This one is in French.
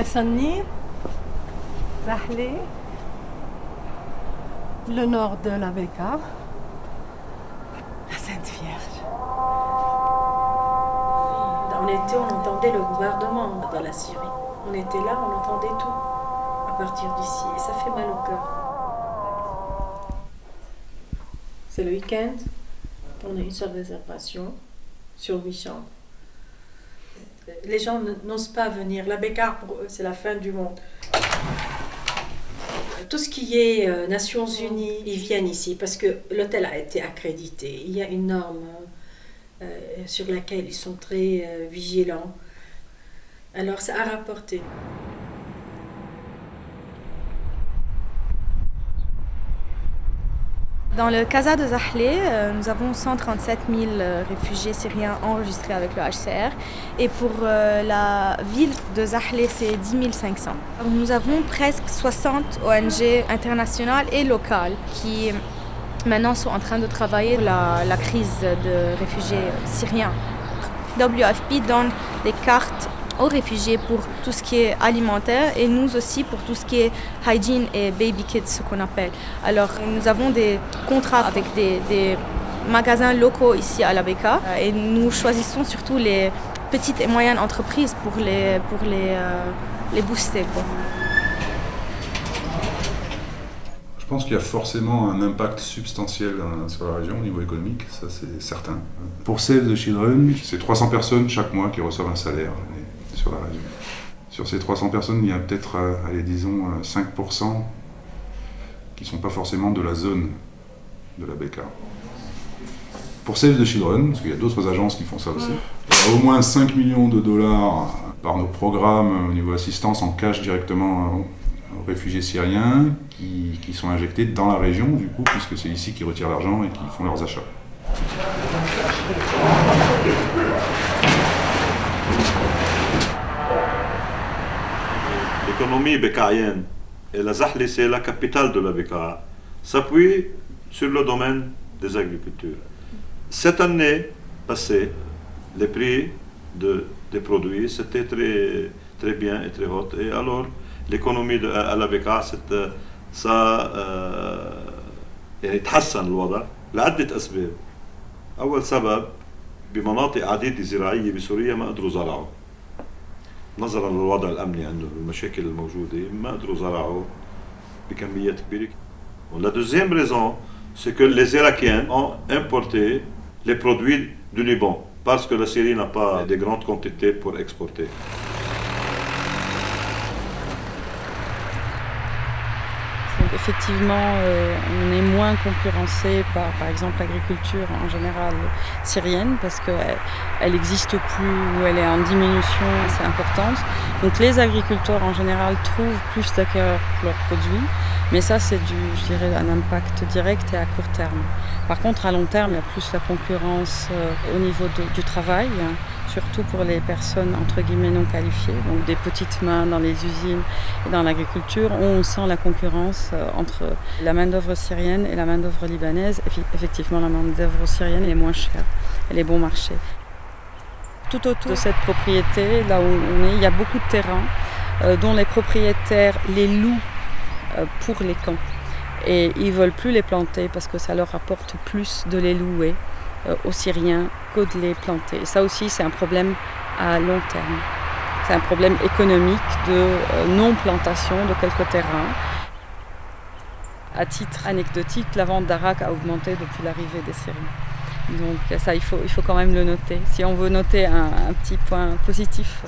Saint-Denis, Zahle, le nord de la Bekaa, la Sainte Vierge. En été, on entendait le bombardement dans la Syrie. On était là, on entendait tout à partir d'ici. Et ça fait mal au cœur. C'est le week-end. On a une seule réservation sur 8 chambres. Les gens n'osent pas venir. La Bekaa, pour eux, c'est la fin du monde. Tout ce qui est Nations Unies, ils viennent ici parce que l'hôtel a été accrédité. Il y a une norme sur laquelle ils sont très vigilants. Alors ça a rapporté. Dans le Casa de Zahle, nous avons 137 000 réfugiés syriens enregistrés avec le HCR. Et pour la ville de Zahle, c'est 10 500. Nous avons presque 60 ONG internationales et locales qui maintenant sont en train de travailler sur la crise de réfugiés syriens. WFP donne des cartes aux réfugiés pour tout ce qui est alimentaire et nous aussi pour tout ce qui est hygiene et baby kits, ce qu'on appelle. Alors nous avons des contrats avec des magasins locaux ici à la Bekaa et nous choisissons surtout les petites et moyennes entreprises pour les booster, quoi. Je pense qu'il y a forcément un impact substantiel sur la région au niveau économique, ça c'est certain. Pour Save the Children, c'est 300 personnes chaque mois qui reçoivent un salaire sur la région. Sur ces 300 personnes, il y a peut-être, disons, 5% qui ne sont pas forcément de la zone de la Bekaa. Pour Save the Children, parce qu'il y a d'autres agences qui font ça aussi, il y a au moins 5 millions de dollars par nos programmes au niveau assistance en cash directement aux réfugiés syriens qui sont injectés dans la région, du coup, puisque c'est ici qu'ils retirent l'argent et qu'ils font leurs achats. L'économie békaïenne, et la Zahle, c'est la capitale de la Bekaa, s'appuie sur le domaine des agricultures. Cette année passée, les prix des produits, c'était très bien et très haut. Et alors, l'économie à la Bekaa, يعني تحسن الوضع لعدة أسباب. أول سبب بمناطق عديدة زراعية بسوريا ما قدروا زرعوا. نظرا للوضع الأمني عندهم والمشاكل الموجودة ما قدروا زرعوا بكميات كبيرة. La deuxième raison, c'est que les Irakiens ont importé les produits du Liban parce que la Syrie n'a pas de grandes quantités pour exporter. Donc effectivement, on est moins concurrencé par exemple l'agriculture en général syrienne parce qu'elle n'existe plus ou elle est en diminution assez importante. Donc les agriculteurs en général trouvent plus d'acquéreurs pour leurs produits, mais ça c'est je dirais, un impact direct et à court terme. Par contre, à long terme, il y a plus la concurrence au niveau du travail, surtout pour les personnes entre guillemets non qualifiées, donc des petites mains dans les usines et dans l'agriculture, où on sent la concurrence entre la main-d'œuvre syrienne et la main-d'œuvre libanaise. Et puis, effectivement, la main-d'œuvre syrienne est moins chère, elle est bon marché. Tout autour de cette propriété, là où on est, il y a beaucoup de terrains dont les propriétaires les louent pour les camps. Et ils ne veulent plus les planter parce que ça leur apporte plus de les louer aux Syriens que de les planter. Et ça aussi, c'est un problème à long terme. C'est un problème économique de non-plantation de quelques terrains. À titre anecdotique, la vente d'arak a augmenté depuis l'arrivée des Syriens. Donc ça, il faut quand même le noter. Si on veut noter un petit point positif.